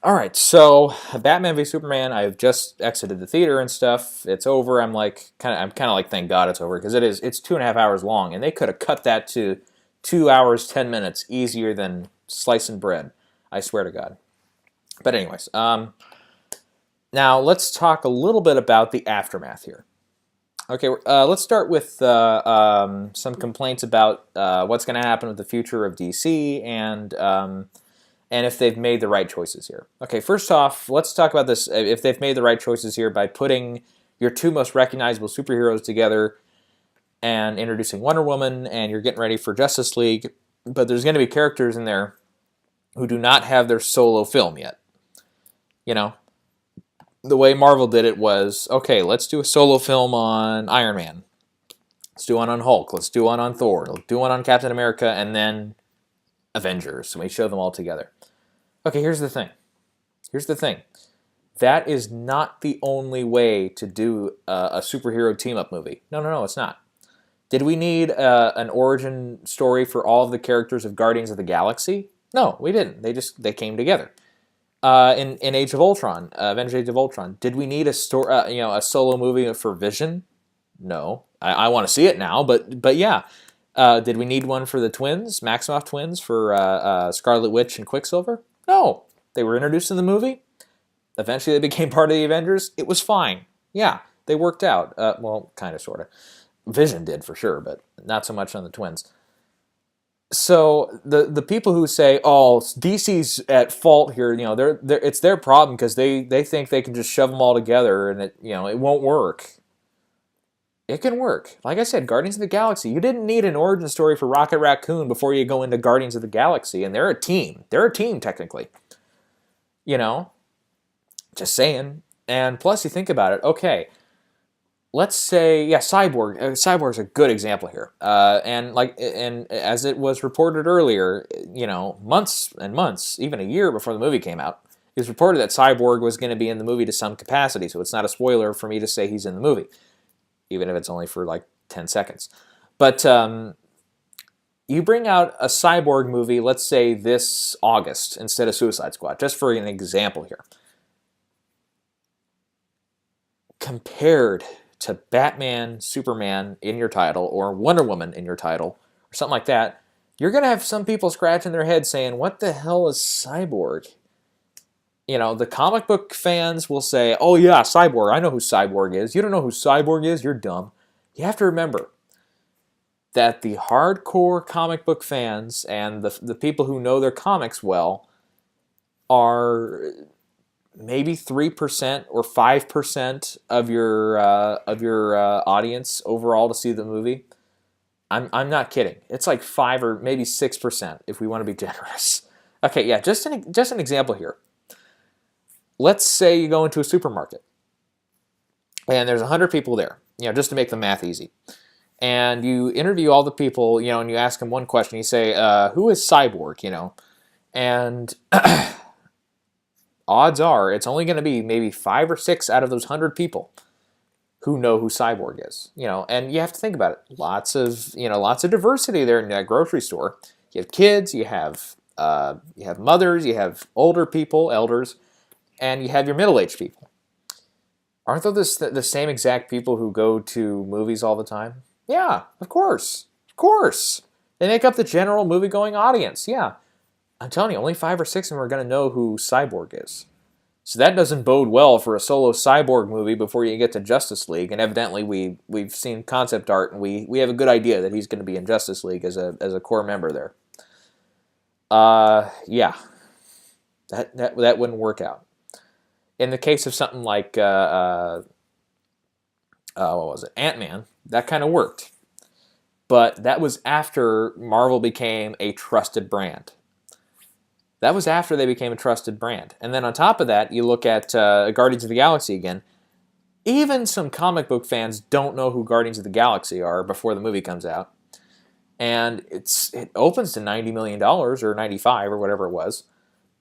All right, so Batman v Superman. I've just exited the theater and stuff. It's over. I'm kind of like, thank God it's over because it's 2.5 hours long, and they could have cut that to 2 hours 10 minutes easier than slicing bread. I swear to God. But anyways, now let's talk a little bit about the aftermath here. Okay, let's start with some complaints about what's going to happen with the future of DC and if they've made the right choices here. Okay, first off, let's talk about this. If they've made the right choices here by putting your two most recognizable superheroes together and introducing Wonder Woman, and you're getting ready for Justice League, but there's going to be characters in there who do not have their solo film yet. You know, the way Marvel did it was, okay, let's do a solo film on Iron Man. Let's do one on Hulk. Let's do one on Thor. Let's do one on Captain America, and then Avengers. And we show them all together. Okay, here's the thing. Here's the thing. That is not the only way to do a superhero team-up movie. No, it's not. Did we need an origin story for all of the characters of Guardians of the Galaxy? No, we didn't. They came together. In Age of Ultron, Avengers: Age of Ultron, did we need a story, a solo movie for Vision? No, I want to see it now, but yeah. Did we need one for the twins, Maximoff twins, for Scarlet Witch and Quicksilver? No, they were introduced in the movie. Eventually, they became part of the Avengers. It was fine. Yeah, they worked out. Well, kind of, sort of. Vision did for sure, but not so much on the twins. So the people who say, "Oh, DC's at fault here," it's their problem because they think they can just shove them all together and it won't work. It can work. Like I said, Guardians of the Galaxy. You didn't need an origin story for Rocket Raccoon before you go into Guardians of the Galaxy, and they're a team. They're a team technically. You know, just saying. And plus, you think about it. Okay, let's say, yeah, Cyborg. Cyborg's a good example here. And as it was reported earlier, months and months, even a year before the movie came out, it was reported that Cyborg was going to be in the movie to some capacity. So it's not a spoiler for me to say he's in the movie, even if it's only for like 10 seconds. But you bring out a Cyborg movie, let's say this August instead of Suicide Squad, just for an example here. Compared to Batman, Superman in your title, or Wonder Woman in your title, or something like that, you're going to have some people scratching their head saying, what the hell is Cyborg? The comic book fans will say, oh yeah, Cyborg, I know who Cyborg is. You don't know who Cyborg is? You're dumb. You have to remember that the hardcore comic book fans and the people who know their comics well are maybe 3% or 5% of your audience overall to see the movie. I'm not kidding. It's like 5 or maybe 6% if we want to be generous. Okay, yeah, just an example here. Let's say you go into a supermarket and there's 100 people there, just to make the math easy. And you interview all the people, and you ask them one question. You say, who is Cyborg, And odds are it's only going to be maybe 5 or 6 out of those 100 people who know who Cyborg is, And you have to think about it. Lots of diversity there in that grocery store. You have kids, you have mothers, you have older people, elders, and you have your middle-aged people. Aren't those the same exact people who go to movies all the time? Yeah, of course. Of course. They make up the general movie-going audience, yeah. I'm telling you, only 5 or 6 of them are going to know who Cyborg is. So that doesn't bode well for a solo Cyborg movie before you get to Justice League, and evidently we've seen concept art, and we have a good idea that he's going to be in Justice League as a core member there. Yeah. That wouldn't work out. In the case of something like what was it, Ant-Man, that kind of worked. But that was after Marvel became a trusted brand. That was after they became a trusted brand. And then on top of that, you look at Guardians of the Galaxy again. Even some comic book fans don't know who Guardians of the Galaxy are before the movie comes out. And it opens to $90 million or 95 or whatever it was.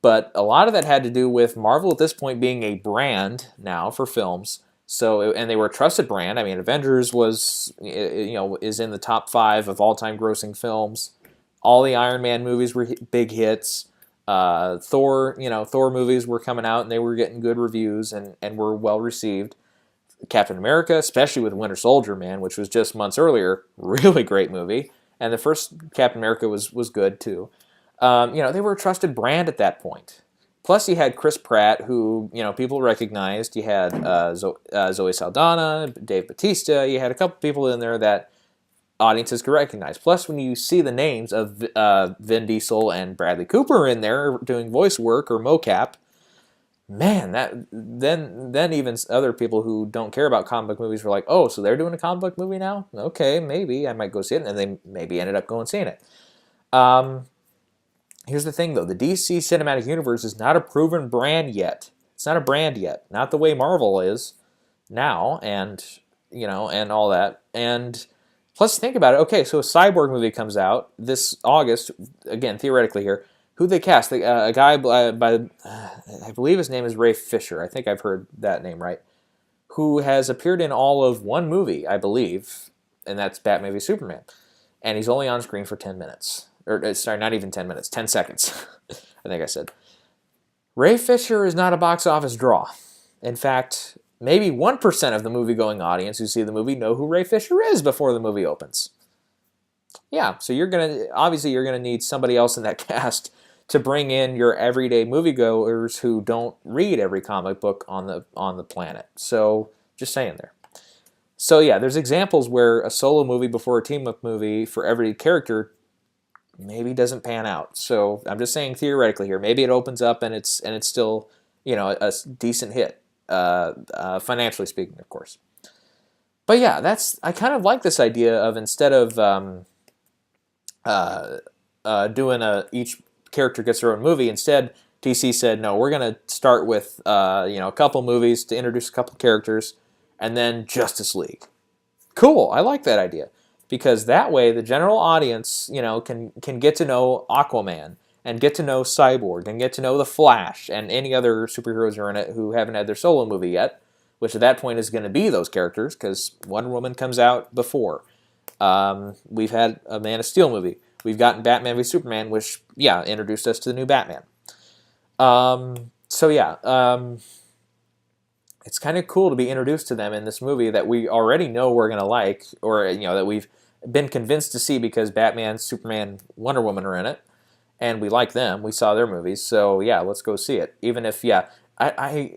But a lot of that had to do with Marvel at this point being a brand now for films. And they were a trusted brand. I mean, Avengers is in the top 5 of all-time grossing films. All the Iron Man movies were big hits. Thor, Thor movies were coming out and they were getting good reviews and were well received. Captain America, especially with Winter Soldier, man, which was just months earlier, really great movie. And the first Captain America was good too. They were a trusted brand at that point. Plus, you had Chris Pratt, who people recognized. You had Zoe Saldana, Dave Bautista. You had a couple people in there that audiences could recognize. Plus, when you see the names of Vin Diesel and Bradley Cooper in there doing voice work or mocap, man, that then even other people who don't care about comic book movies were like, oh, so they're doing a comic book movie now? Okay, maybe I might go see it, and they maybe ended up going seeing it. Here's the thing, though. The DC Cinematic Universe is not a proven brand yet. It's not a brand yet. Not the way Marvel is now, and all that. And plus, think about it. Okay, so a Cyborg movie comes out this August. Again, theoretically here, who they cast? A guy by I believe his name is Ray Fisher. I think I've heard that name right. Who has appeared in all of one movie, I believe, and that's Batman v Superman. And he's only on screen for 10 minutes. Or, sorry, not even 10 minutes, 10 seconds, I think I said. Ray Fisher is not a box office draw. In fact, maybe 1% of the movie-going audience who see the movie know who Ray Fisher is before the movie opens. Yeah, so you're gonna need somebody else in that cast to bring in your everyday moviegoers who don't read every comic book on the planet. So, just saying there. So yeah, there's examples where a solo movie before a team-up movie for every character maybe doesn't pan out. So I'm just saying theoretically here. Maybe it opens up and it's still a decent hit, financially speaking, of course. But yeah, I kind of like this idea of instead of doing each character gets their own movie. Instead, DC said no. We're gonna start with a couple movies to introduce a couple characters, and then Justice League. Cool. I like that idea. Because that way the general audience, can get to know Aquaman and get to know Cyborg and get to know the Flash and any other superheroes who are in it who haven't had their solo movie yet, which at that point is going to be those characters because Wonder Woman comes out before. We've had a Man of Steel movie. We've gotten Batman v Superman, which introduced us to the new Batman. It's kind of cool to be introduced to them in this movie that we already know we're going to like, or that we've been convinced to see because Batman, Superman, Wonder Woman are in it, and we like them. We saw their movies, so yeah, let's go see it. Even if I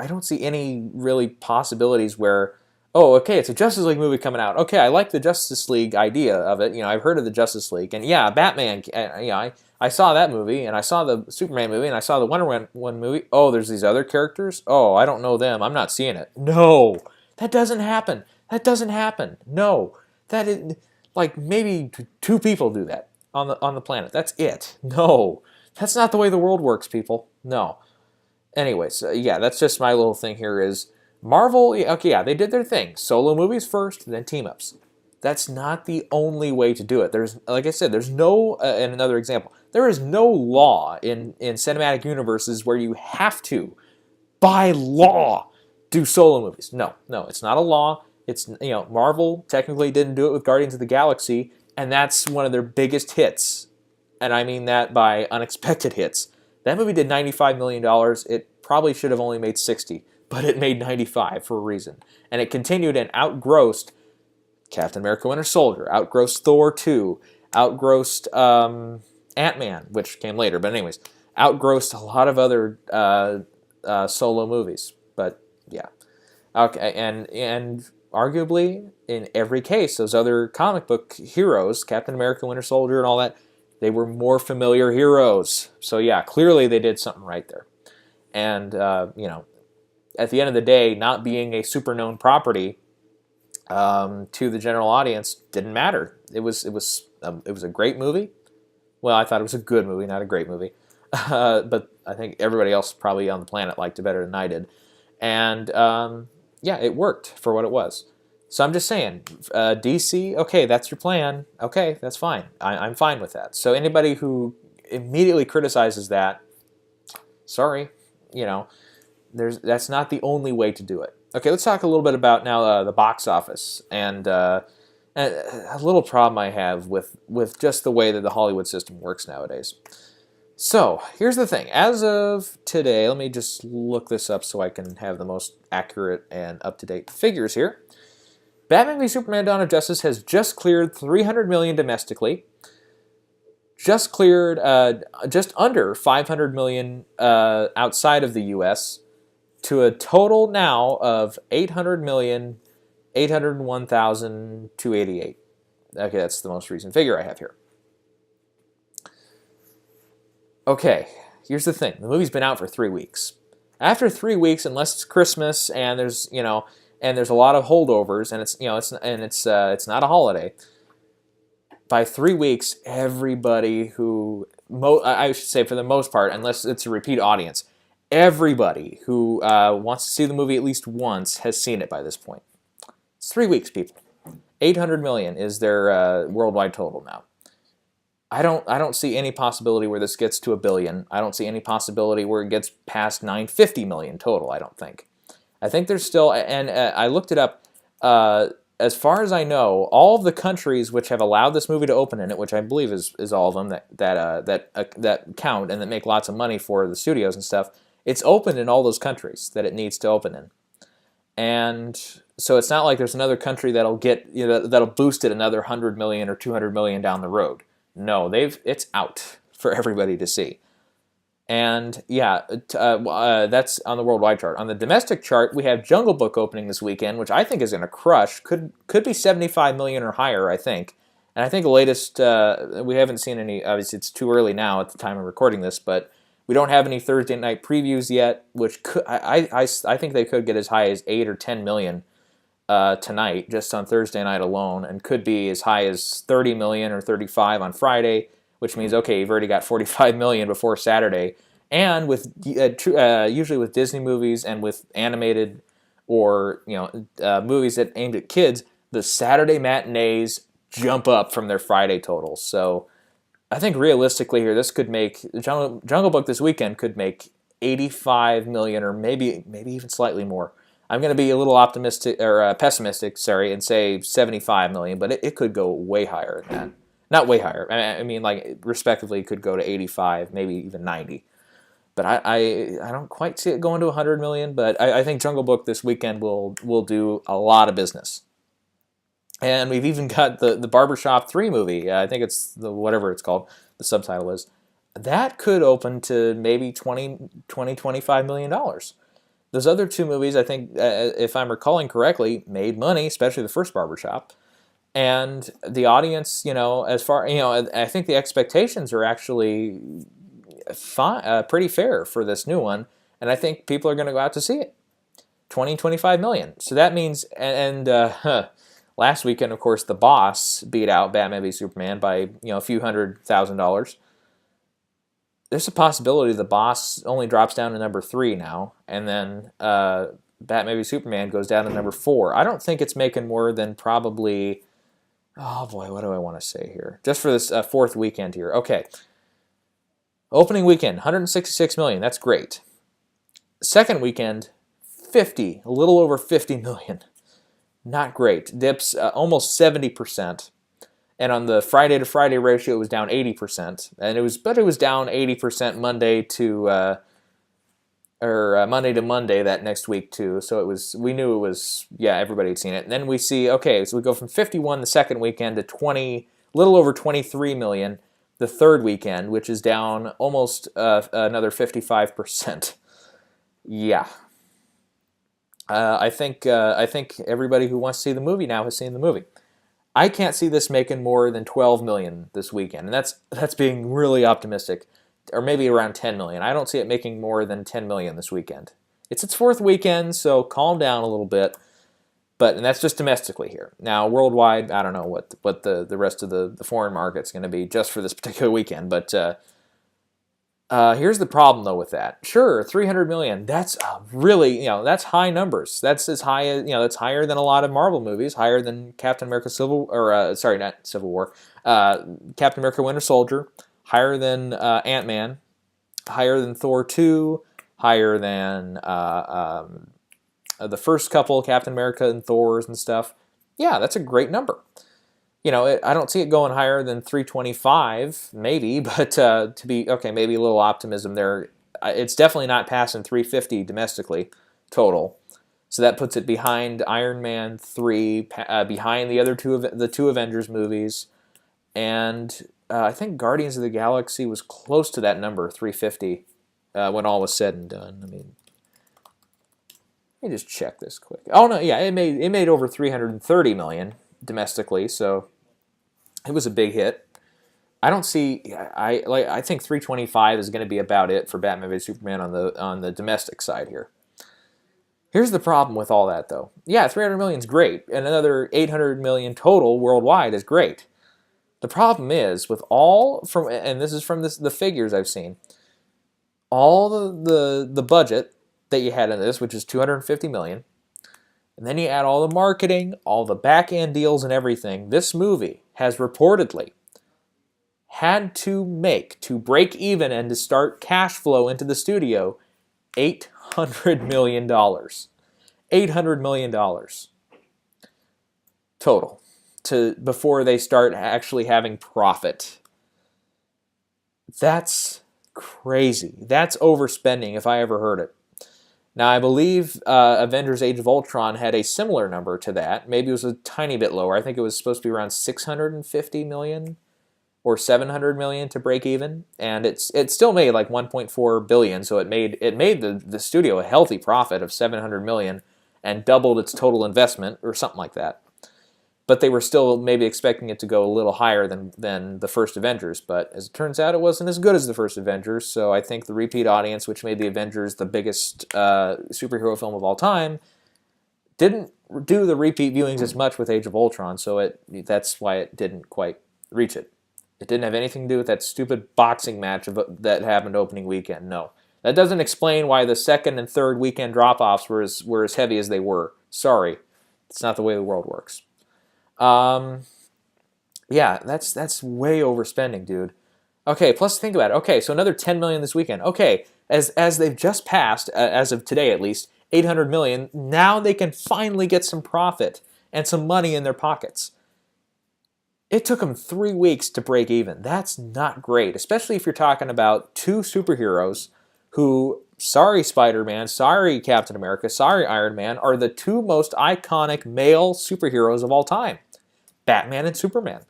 don't see any really possibilities where, oh, okay, it's a Justice League movie coming out. Okay, I like the Justice League idea of it. I've heard of the Justice League, and yeah, Batman. I saw that movie, and I saw the Superman movie, and I saw the Wonder Woman movie. Oh, there's these other characters? Oh, I don't know them. I'm not seeing it. No, that doesn't happen. That doesn't happen. No, that is like maybe two people do that on the planet. That's it. No, that's not the way the world works, people. No. Anyways, that's just my little thing here is Marvel, they did their thing. Solo movies first, then team-ups. That's not the only way to do it. There's, like I said, there's no, and another example, there is no law in cinematic universes where you have to, by law, do solo movies. No, it's not a law. It's, Marvel technically didn't do it with Guardians of the Galaxy, and that's one of their biggest hits. And I mean that by unexpected hits. That movie did $95 million. It probably should have only made 60, but it made 95 for a reason. And it continued and outgrossed Captain America Winter Soldier, outgrossed Thor 2, outgrossed Ant-Man, which came later, but anyways, outgrossed a lot of other solo movies. But yeah. Okay, and arguably, in every case, those other comic book heroes, Captain America, Winter Soldier, and all that, they were more familiar heroes. So yeah, clearly they did something right there. And, at the end of the day, not being a super known property to the general audience didn't matter. It was a great movie. Well, I thought it was a good movie, not a great movie. But I think everybody else probably on the planet liked it better than I did. And, it worked for what it was. So I'm just saying, DC, okay, that's your plan. Okay, that's fine. I'm fine with that. So anybody who immediately criticizes that, sorry, that's not the only way to do it. Okay, let's talk a little bit about now the box office and a little problem I have with just the way that the Hollywood system works nowadays. So here's the thing. As of today, let me just look this up so I can have the most accurate and up-to-date figures here. Batman v Superman: Dawn of Justice has just cleared 300 million domestically, just cleared just under 500 million outside of the U.S., to a total now of 800,801,288. Okay, that's the most recent figure I have here. Okay, here's the thing. The movie's been out for 3 weeks. After 3 weeks, unless it's Christmas and there's and there's a lot of holdovers, and it's not a holiday. By 3 weeks, everybody who I should say for the most part, unless it's a repeat audience, everybody who wants to see the movie at least once has seen it by this point. It's 3 weeks, people. 800 million is their worldwide total now. I don't see any possibility where this gets to 1 billion. I don't see any possibility where it gets past 950 million total. I don't think. I think there's still, and I looked it up. As far as I know, all of the countries which have allowed this movie to open in it, which I believe is all of them that count and that make lots of money for the studios and stuff, it's opened in all those countries that it needs to open in, and so it's not like there's another country that'll get that'll boost it another 100 million or 200 million down the road. No, it's out for everybody to see. And yeah, that's on the worldwide chart. On the domestic chart, we have Jungle Book opening this weekend, which I think is going to crush. Could be 75 million or higher, I think. And I think the latest, we haven't seen any, obviously it's too early now at the time of recording this, but we don't have any Thursday night previews yet, which I think they could get as high as 8 or 10 million tonight, just on Thursday night alone, and could be as high as 30 million or 35 on Friday, which means, okay, you've already got 45 million before Saturday. And with usually with Disney movies and with animated or movies that aimed at kids, the Saturday matinees jump up from their Friday totals. So I think realistically here, this could make Jungle Book this weekend could make 85 million or maybe even slightly more. I'm going to be a little optimistic or pessimistic, and say 75 million, but it could go way higher than that. Not way higher. I mean, like, respectively, it could go to 85, maybe even 90. But I don't quite see it going to 100 million, but I think Jungle Book this weekend will do a lot of business. And we've even got the Barbershop 3 movie. I think it's whatever it's called, the subtitle is. That could open to maybe $25 million. Those other 2 movies, I think, if I'm recalling correctly, made money, especially the first Barbershop. And the audience, I think the expectations are actually pretty fair for this new one. And I think people are going to go out to see it. 25 million. So that means, last weekend, of course, The Boss beat out Batman v Superman by, a few $100,000. There's a possibility The Boss only drops down to number 3 now, and then Batman v Superman goes down to number 4. I don't think it's making more than probably, oh boy, what do I want to say here? Just for this fourth weekend here. Okay. Opening weekend, 166 million. That's great. Second weekend, a little over 50 million. Not great. Dips almost 70%. And on the Friday to Friday ratio, it was down 80%. And it was down 80% Monday to Monday to Monday that next week too. So we knew it was, everybody had seen it. And then we see, okay, so we go from 51 the second weekend to little over 23 million the third weekend, which is down almost another 55%. Yeah. I think everybody who wants to see the movie now has seen the movie. I can't see this making more than 12 million this weekend, and that's being really optimistic, or maybe around 10 million. I don't see it making more than 10 million this weekend. It's its fourth weekend, so calm down a little bit. And that's just domestically here. Now, worldwide, I don't know what the rest of the foreign market's going to be just for this particular weekend, but here's the problem, though, with that. Sure, 300 million, that's really, that's high numbers. That's as high as, that's higher than a lot of Marvel movies, higher than Captain America Captain America Winter Soldier, higher than Ant-Man, higher than Thor 2, higher than the first couple, Captain America and Thor's and stuff. Yeah, that's a great number. I don't see it going higher than 325, maybe, but to be okay, maybe a little optimism there. It's definitely not passing 350 domestically total. So that puts it behind Iron Man 3, behind the two Avengers movies, and I think Guardians of the Galaxy was close to that number, 350, when all was said and done. Let me just check this quick. Oh no, yeah, it made over 330 million domestically, so it was a big hit. I don't see. I think 325 is going to be about it for Batman v Superman on the domestic side here. Here's the problem with all that though. Yeah, 300 million is great, and another 800 million total worldwide is great. The problem is with all from, and this is from the figures I've seen, all the budget that you had in this, which is 250 million, and then you add all the marketing, all the back end deals, and everything. This movie has reportedly had to break even and to start cash flow into the studio $800 million. $800 million total before they start actually having profit. That's crazy. That's overspending if I ever heard it. Now, I believe Avengers Age of Ultron had a similar number to that. Maybe it was a tiny bit lower. I think it was supposed to be around 650 million or 700 million to break even, and it still made like 1.4 billion, so it made the studio a healthy profit of 700 million and doubled its total investment or something like that. But they were still maybe expecting it to go a little higher than the first Avengers, but as it turns out, it wasn't as good as the first Avengers, so I think the repeat audience, which made the Avengers the biggest superhero film of all time, didn't do the repeat viewings as much with Age of Ultron, so that's why it didn't quite reach it. It didn't have anything to do with that stupid boxing match that happened opening weekend. No. That doesn't explain why the second and third weekend drop-offs were as heavy as they were. Sorry. It's not the way the world works. Yeah, that's way overspending, dude. Okay, plus think about it. Okay, so another 10 million this weekend. Okay, as they've just passed, as of today at least, 800 million, now they can finally get some profit and some money in their pockets. It took them 3 weeks to break even. That's not great, especially if you're talking about two superheroes who, sorry Spider-Man, sorry Captain America, sorry Iron Man, are the two most iconic male superheroes of all time. Batman and Superman.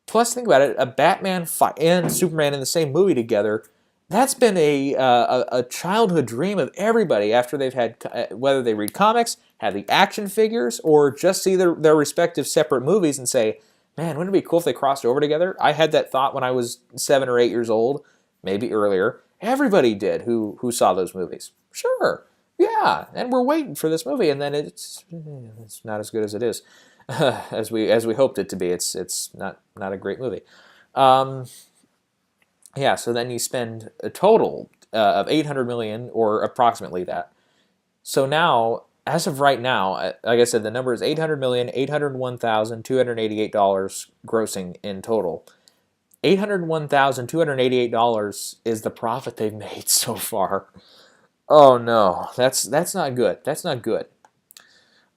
Plus, think about it, a Batman and Superman in the same movie together, that's been a childhood dream of everybody after they've had, whether they read comics, have the action figures, or just see their respective separate movies and say, man, wouldn't it be cool if they crossed over together? I had that thought when I was 7 or 8 years old, maybe earlier. Everybody did who saw those movies. Sure, yeah, and we're waiting for this movie, and then it's not as good as it is, as we hoped it to be. It's not a great movie. Yeah, so then you spend a total of 800 million, or approximately that. So now, as of right now, like I said, the number is 800 million, $801,288 grossing in total. $801,288 is the profit they've made so far. Oh no, that's not good. That's not good.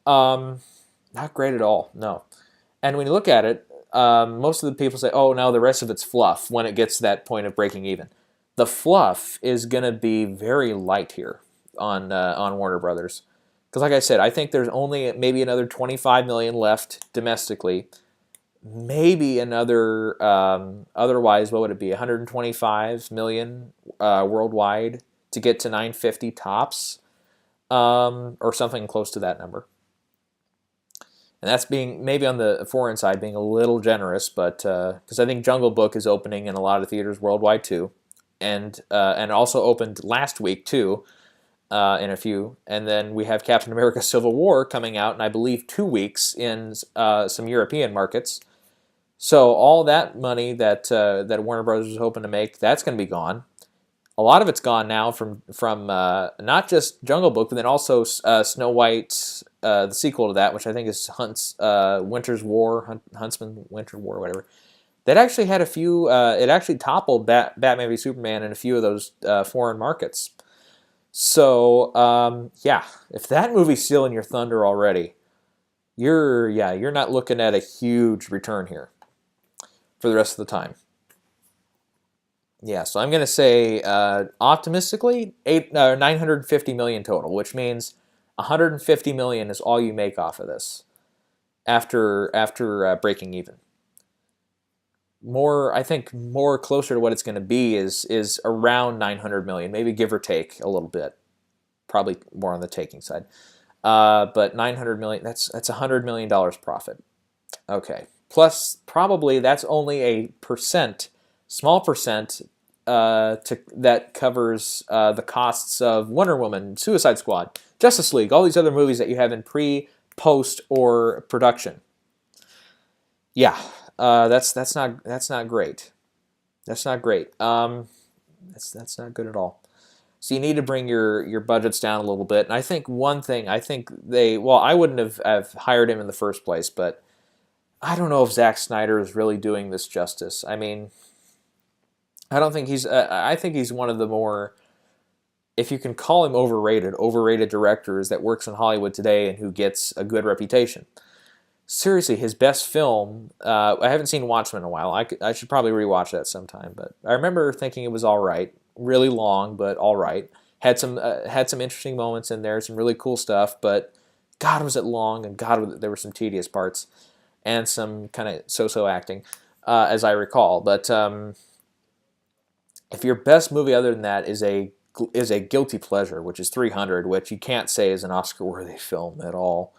Not great at all. No. And when you look at it, most of the people say, "Oh, no, the rest of it's fluff." When it gets to that point of breaking even, the fluff is going to be very light here on Warner Brothers. Because like I said, I think there's only maybe another 25 million left domestically. Maybe another, otherwise, what would it be? 125 million worldwide to get to 950 tops, or something close to that number. And that's being, maybe on the foreign side, being a little generous, but because I think Jungle Book is opening in a lot of theaters worldwide too, and also opened last week too. In a few, and then we have Captain America: Civil War coming out in, I believe, 2 weeks in some European markets. So all that money that Warner Bros. Was hoping to make, that's going to be gone. A lot of it's gone now from not just Jungle Book, but then also Snow White, the sequel to that, which I think is Winter's War, Huntsman Winter War, whatever. That actually had a few. It actually toppled Batman v Superman in a few of those foreign markets. So, yeah, if that movie's stealing your thunder already, you're not looking at a huge return here. for the rest of the time. Yeah, so I'm going to say optimistically 950 million total, which means 150 million is all you make off of this after breaking even. More, I think, more closer to what it's going to be is around 900 million, maybe give or take a little bit. Probably more on the taking side. But 900 million, that's $100 million profit. Okay. Plus, probably that's only a small percent, that covers the costs of Wonder Woman, Suicide Squad, Justice League, all these other movies that you have in pre, post, or production. Yeah, that's not great. That's not great. That's not good at all. So you need to bring your budgets down a little bit. And I think one thing, I wouldn't have hired him in the first place, but I don't know if Zack Snyder is really doing this justice. I mean, I don't think I think he's one of the more, if you can call him overrated directors that works in Hollywood today and who gets a good reputation. Seriously, his best film, I haven't seen Watchmen in a while. I should probably rewatch that sometime, but I remember thinking it was all right. Really long, but all right. Had some interesting moments in there, some really cool stuff, but God, was it long, and God, there were some tedious parts, and some kind of so-so acting, as I recall. But if your best movie other than that is a guilty pleasure, which is 300, which you can't say is an Oscar-worthy film at all.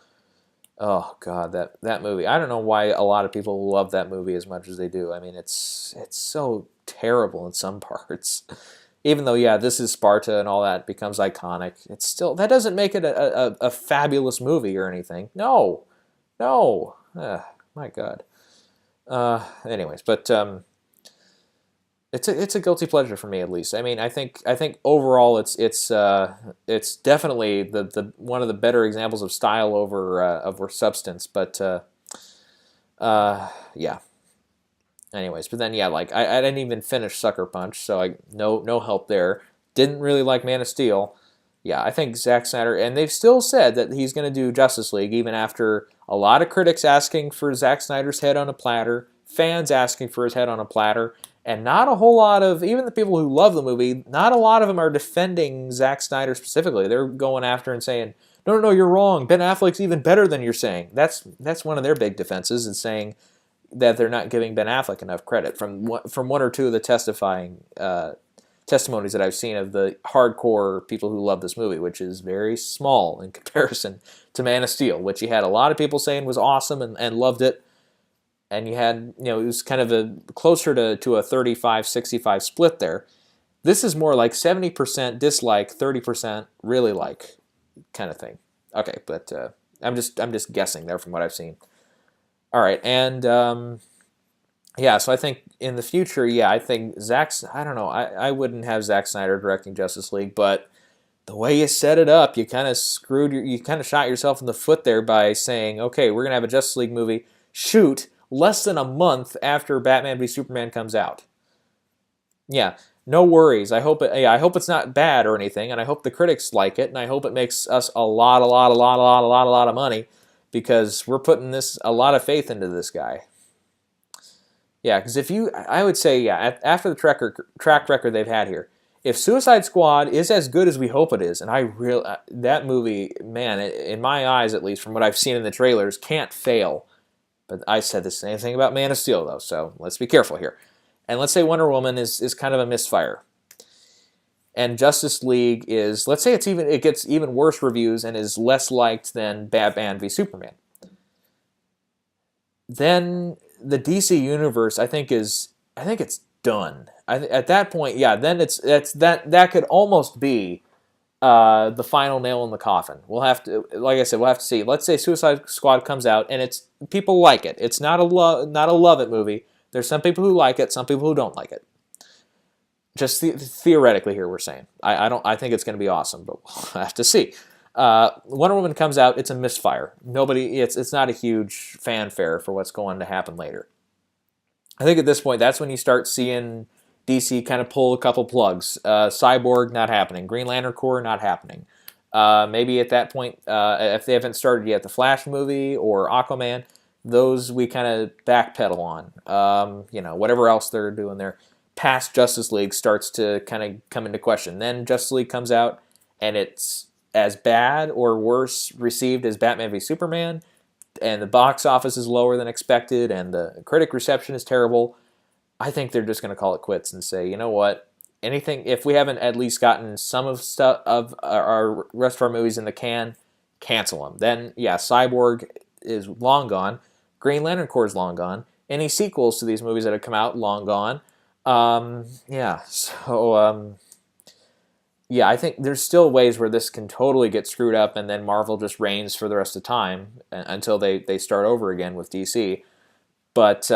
Oh God, that movie! I don't know why a lot of people love that movie as much as they do. I mean, it's so terrible in some parts. Even though, yeah, this is Sparta and all that becomes iconic, it's still, that doesn't make it a fabulous movie or anything. No, my God. Anyways, but it's a guilty pleasure for me, at least. I mean, I think overall it's definitely the one of the better examples of style over substance. But yeah. Anyways, but then yeah, like I didn't even finish Sucker Punch, so no help there. Didn't really like Man of Steel. Yeah, I think Zack Snyder, and they've still said that he's going to do Justice League, even after a lot of critics asking for Zack Snyder's head on a platter, fans asking for his head on a platter, and not a whole lot of, even the people who love the movie, not a lot of them are defending Zack Snyder specifically. They're going after and saying, no, you're wrong. Ben Affleck's even better than you're saying. That's one of their big defenses, is saying that they're not giving Ben Affleck enough credit from one or two of the testimonies that I've seen of the hardcore people who love this movie, which is very small in comparison to Man of Steel, which you had a lot of people saying was awesome and loved it, and you had, it was kind of a closer to a 35-65 split there. This is more like 70% dislike, 30% really like kind of thing. Okay, but I'm just guessing there from what I've seen. All right, and yeah, so I think in the future, yeah, I think I don't know, I wouldn't have Zack Snyder directing Justice League, but the way you set it up, you kind of shot yourself in the foot there by saying, okay, we're gonna have a Justice League movie shoot less than a month after Batman v Superman comes out. Yeah, no worries. I hope it's not bad or anything, and I hope the critics like it, and I hope it makes us a lot of money, because we're putting a lot of faith into this guy. Yeah, because I would say, yeah, after the track record they've had here, if Suicide Squad is as good as we hope it is, and that movie, man, in my eyes at least, from what I've seen in the trailers, can't fail. But I said the same thing about Man of Steel, though, so let's be careful here. And let's say Wonder Woman is kind of a misfire. And Justice League is, let's say it gets even worse reviews and is less liked than Batman v Superman. Then the DC universe, I think it's done. At that point, yeah, then that could almost be the final nail in the coffin. We'll have to, like I said, we'll have to see. Let's say Suicide Squad comes out and people like it. It's not a love it movie. There's some people who like it, some people who don't like it. Just theoretically here, we're saying. I think it's going to be awesome, but we'll have to see. Wonder Woman comes out, it's a misfire. It's not a huge fanfare for what's going to happen later. I think at this point, that's when you start seeing DC kind of pull a couple plugs. Cyborg, not happening. Green Lantern Corps, not happening. Maybe at that point, if they haven't started yet, the Flash movie or Aquaman, those we kind of backpedal on. Whatever else they're doing there, past Justice League starts to kind of come into question. Then Justice League comes out, and it's as bad or worse received as Batman v Superman, and the box office is lower than expected, and the critic reception is terrible. I think they're just going to call it quits and say, you know what? Anything, if we haven't at least gotten some of stuff of our rest of our movies in the can, cancel them. Then, yeah, Cyborg is long gone. Green Lantern Corps is long gone. Any sequels to these movies that have come out, long gone. I think there's still ways where this can totally get screwed up, and then Marvel just reigns for the rest of the time until they start over again with DC. But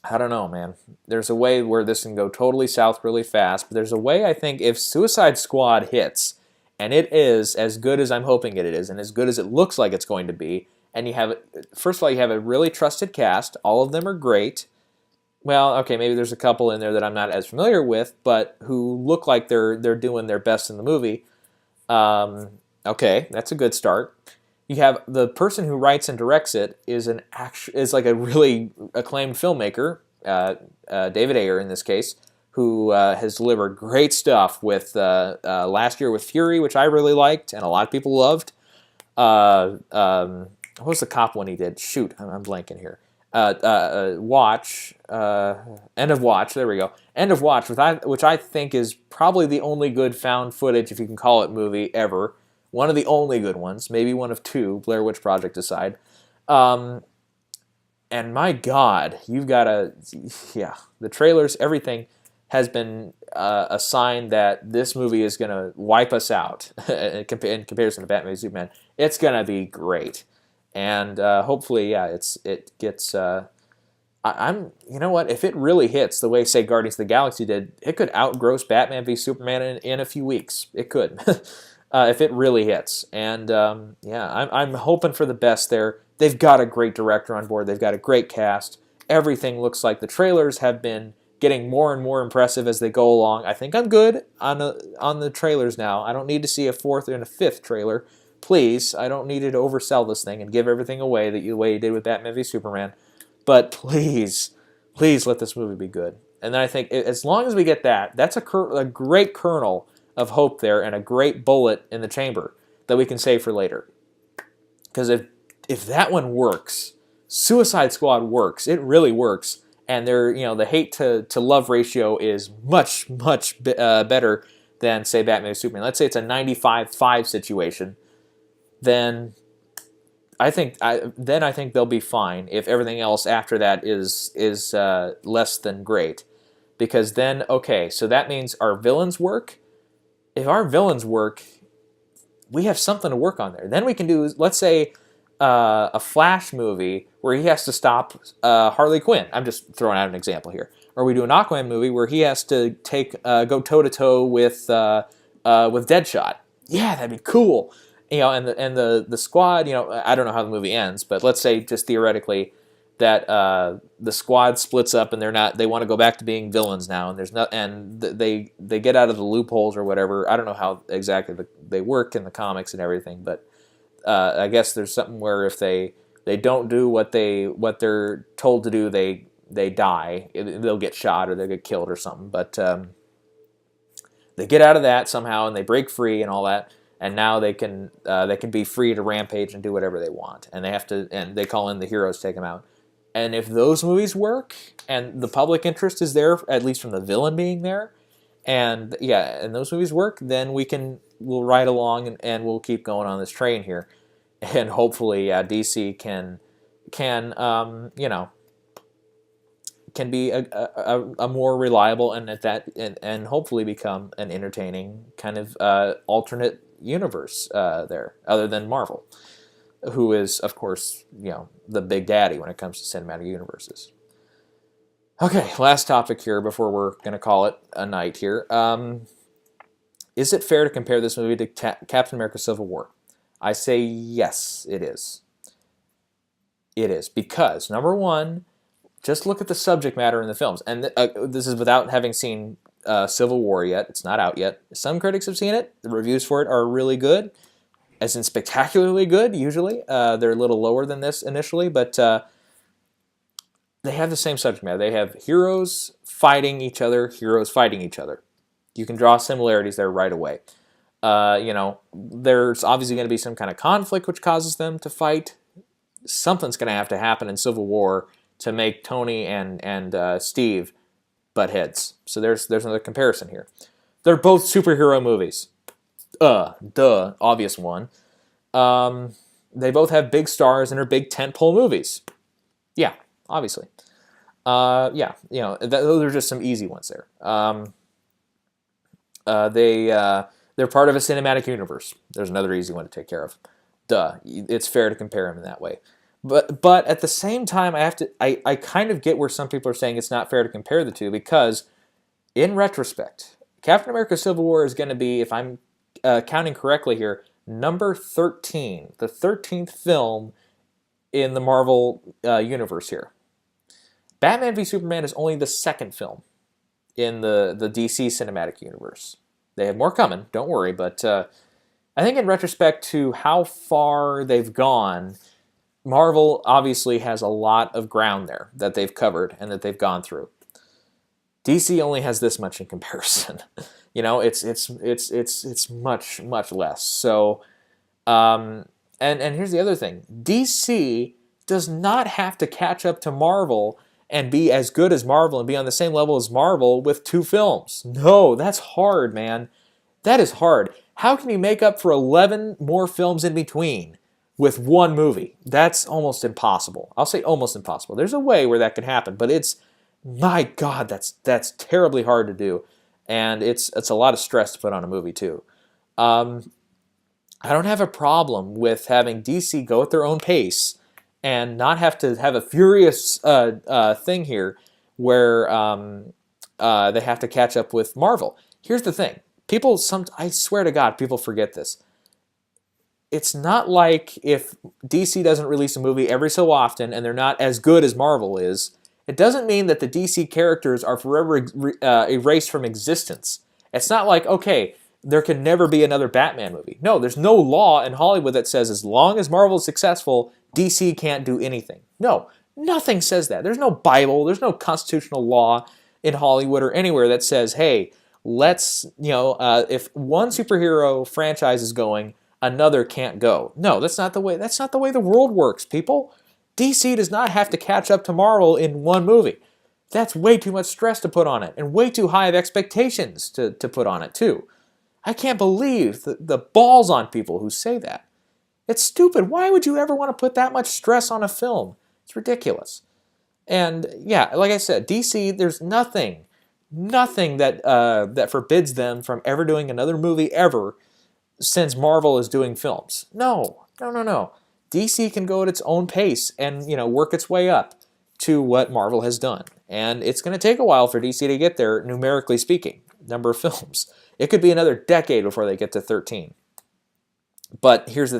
I don't know, man. There's a way where this can go totally south really fast, but there's a way, I think, if Suicide Squad hits, and it is as good as I'm hoping it is, and as good as it looks like it's going to be, and first of all, you have a really trusted cast. All of them are great. Well, okay, maybe there's a couple in there that I'm not as familiar with, but who look like they're doing their best in the movie. Okay, that's a good start. You have the person who writes and directs it is like a really acclaimed filmmaker, David Ayer in this case, who has delivered great stuff with last year with Fury, which I really liked and a lot of people loved. What was the cop one he did? Shoot, I'm blanking here. Watch, End of Watch. There we go. End of Watch, which I think is probably the only good found footage, if you can call it, movie ever. One of the only good ones, maybe one of two, Blair Witch Project aside. And my God, the trailers, everything has been a sign that this movie is going to wipe us out in comparison to Batman v Superman. It's going to be great. And hopefully, it gets... you know what? If it really hits the way, say, Guardians of the Galaxy did, it could outgross Batman v Superman in a few weeks. It could. If it really hits. And I'm hoping for the best there. They've got a great director on board. They've got a great cast. Everything looks like the trailers have been getting more and more impressive as they go along. I think I'm good on the trailers now. I don't need to see a fourth and a fifth trailer. Please, I don't need you to oversell this thing and give everything away the way you did with Batman v Superman. But please, please let this movie be good. And then I think as long as we get that, that's a great kernel of hope there and a great bullet in the chamber that we can save for later. Because if that one works, Suicide Squad works. It really works. And the hate to love ratio is much, much better than, say, Batman v Superman. Let's say it's a 95-5 situation. Then I think they'll be fine if everything else after that is less than great. Because then, okay, so that means our villains work. If our villains work, we have something to work on there. Then we can do, let's say, a Flash movie where he has to stop Harley Quinn. I'm just throwing out an example here. Or we do an Aquaman movie where he has to go toe-to-toe with Deadshot. Yeah, that'd be cool. And the squad, I don't know how the movie ends, but let's say just theoretically that the squad splits up and they want to go back to being villains now, and they get out of the loopholes or whatever. I don't know how exactly they work in the comics and everything, but I guess there's something where if they don't do what they're told to do, they die. They'll get shot or they'll get killed or something. But they get out of that somehow and they break free and all that. And now they can be free to rampage and do whatever they want, and they call in the heroes to take them out. And if those movies work, and the public interest is there, at least from the villain being there, and those movies work, then we'll ride along and we'll keep going on this train here, and hopefully DC can be a more reliable and hopefully become an entertaining kind of alternate universe there, other than Marvel, who is, of course, the big daddy when it comes to cinematic universes. Okay, last topic here before we're going to call it a night here. Is it fair to compare this movie to Captain America Civil War? I say yes, it is. It is, because, number one, just look at the subject matter in the films. And this is without having seen Civil War yet. It's not out yet. Some critics have seen it. The reviews for it are really good. as in spectacularly good. Usually, they're a little lower than this initially, but they have the same subject matter. They have heroes fighting each other, heroes fighting each other. You can draw similarities there right away. There's obviously going to be some kind of conflict which causes them to fight. Something's going to have to happen in Civil War to make Tony and Steve butt heads. So there's another comparison here. They're both superhero movies. Obvious one. They both have big stars and are big tentpole movies. Yeah, obviously. Those are just some easy ones there. They're part of a cinematic universe. There's another easy one to take care of. It's fair to compare them in that way. But at the same time, I kind of get where some people are saying it's not fair to compare the two, because in retrospect, Captain America Civil War is going to be, if I'm counting correctly here, number 13, the 13th film in the Marvel universe here. Batman v Superman is only the second film in the DC cinematic universe. They have more coming, don't worry, but I think in retrospect to how far they've gone, Marvel obviously has a lot of ground there that they've covered and that they've gone through. DC only has this much in comparison. It's much less. So, and here's the other thing: DC does not have to catch up to Marvel and be as good as Marvel and be on the same level as Marvel with 2 films. No, that's hard, man. That is hard. How can you make up for 11 more films in between with 1 movie? That's almost impossible. I'll say almost impossible. There's a way where that can happen, but my God, that's terribly hard to do, and it's a lot of stress to put on a movie too. I don't have a problem with having DC go at their own pace and not have to have a furious thing here where they have to catch up with Marvel. Here's the thing. I swear to God, people forget this. It's not like if DC doesn't release a movie every so often and they're not as good as Marvel is, it doesn't mean that the DC characters are forever erased from existence. It's not like, okay, there can never be another Batman movie. No, there's no law in Hollywood that says as long as Marvel is successful, DC can't do anything. No, nothing says that. There's no Bible, there's no constitutional law in Hollywood or anywhere that says, hey, let's, if one superhero franchise is going, another can't go. No, that's not the way the world works, people. DC does not have to catch up to Marvel in 1 movie. That's way too much stress to put on it, and way too high of expectations to put on it, too. I can't believe the balls on people who say that. It's stupid. Why would you ever want to put that much stress on a film? It's ridiculous. And yeah, like I said, DC, there's nothing that forbids them from ever doing another movie ever since Marvel is doing films. No. DC can go at its own pace and, work its way up to what Marvel has done. And it's going to take a while for DC to get there, numerically speaking, number of films. It could be another decade before they get to 13. But here's the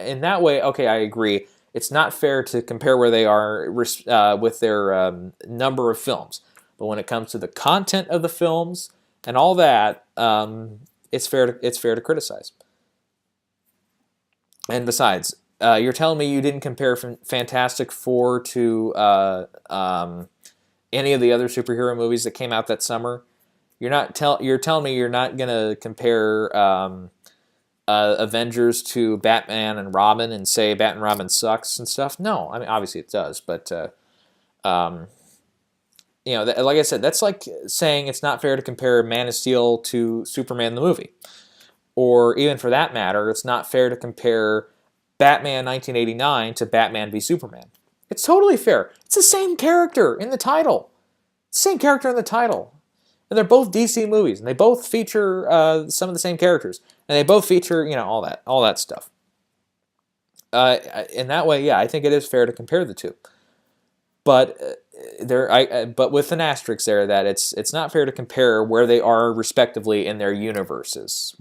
in that way, okay, I agree. It's not fair to compare where they are with their number of films. But when it comes to the content of the films and all that, it's fair to criticize. And besides, you're telling me you didn't compare Fantastic Four to any of the other superhero movies that came out that summer? You're telling me you're not gonna compare Avengers to Batman and Robin and say Batman and Robin sucks and stuff? No, I mean obviously it does, but like I said, that's like saying it's not fair to compare Man of Steel to Superman the movie, or even for that matter, it's not fair to compare Batman 1989 to Batman v Superman. It's totally fair. It's the same character in the title. Same character in the title. And they're both DC movies, and they both feature some of the same characters, and they both feature, all that stuff. In that way, yeah, I think it is fair to compare the two. But but with an asterisk there, that it's not fair to compare where they are respectively in their universes.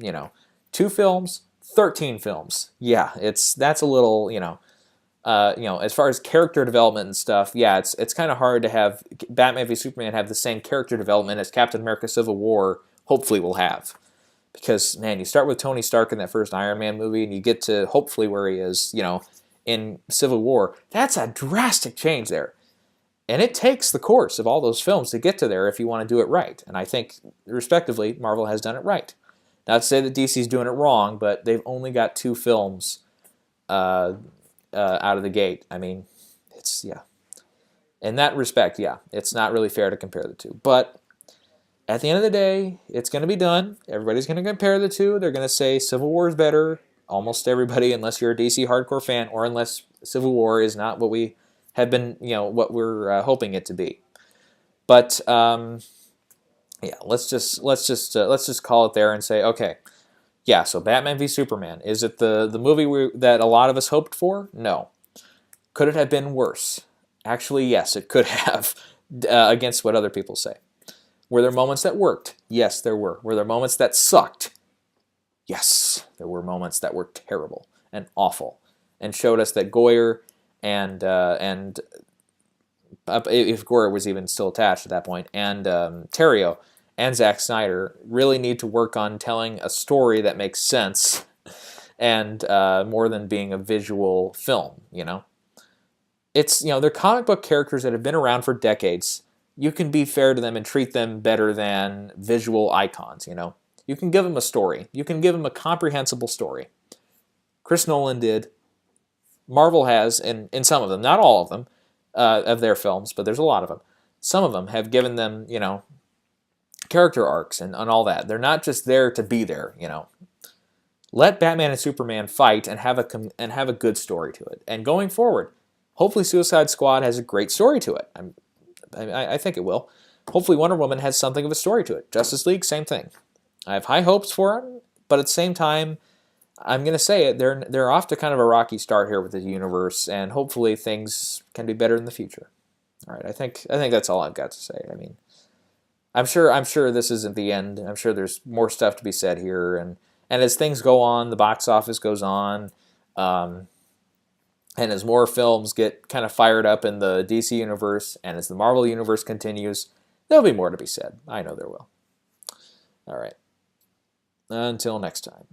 2 films, 13 films. Yeah, that's a little, as far as character development and stuff, yeah, it's kind of hard to have Batman v Superman have the same character development as Captain America Civil War hopefully will have. because man, you start with Tony Stark in that first Iron Man movie, and you get to hopefully where he is, in Civil War. That's a drastic change there, and it takes the course of all those films to get to there if you want to do it right. And I think, respectively, Marvel has done it right. Not to say that DC's doing it wrong, but they've only got 2 films out of the gate. I mean, it's yeah. In that respect, yeah, it's not really fair to compare the two. But at the end of the day, it's going to be done. Everybody's going to compare the two. They're going to say Civil War is better. Almost everybody, unless you're a DC hardcore fan, or unless Civil War is not what we have been, what we're hoping it to be. But yeah, let's just call it there and say, okay, yeah. So Batman v Superman, is it the movie that a lot of us hoped for? No. Could it have been worse? Actually, yes, it could have, against what other people say. Were there moments that worked? Yes, there were. Were there moments that sucked? Yes, there were moments that were terrible and awful, and showed us that Goyer and if Goyer was even still attached at that point, and Terrio and Zack Snyder really need to work on telling a story that makes sense, and more than being a visual film. It's they're comic book characters that have been around for decades. You can be fair to them and treat them better than visual icons. You can give them a story. You can give them a comprehensible story. Chris Nolan did. Marvel has, in some of them, not all of them, of their films, but there's a lot of them. Some of them have given them, character arcs and all that. They're not just there to be there. Let Batman and Superman fight and have a good story to it. And going forward, hopefully Suicide Squad has a great story to it. I think it will. Hopefully Wonder Woman has something of a story to it. Justice League, same thing. I have high hopes for it, but at the same time, I'm going to say it, they're off to kind of a rocky start here with the universe, and hopefully things can be better in the future. All right, I think that's all I've got to say. I mean, I'm sure this isn't the end. I'm sure there's more stuff to be said here, and as things go on, the box office goes on, and as more films get kind of fired up in the DC universe, and as the Marvel universe continues, there'll be more to be said. I know there will. All right. Until next time.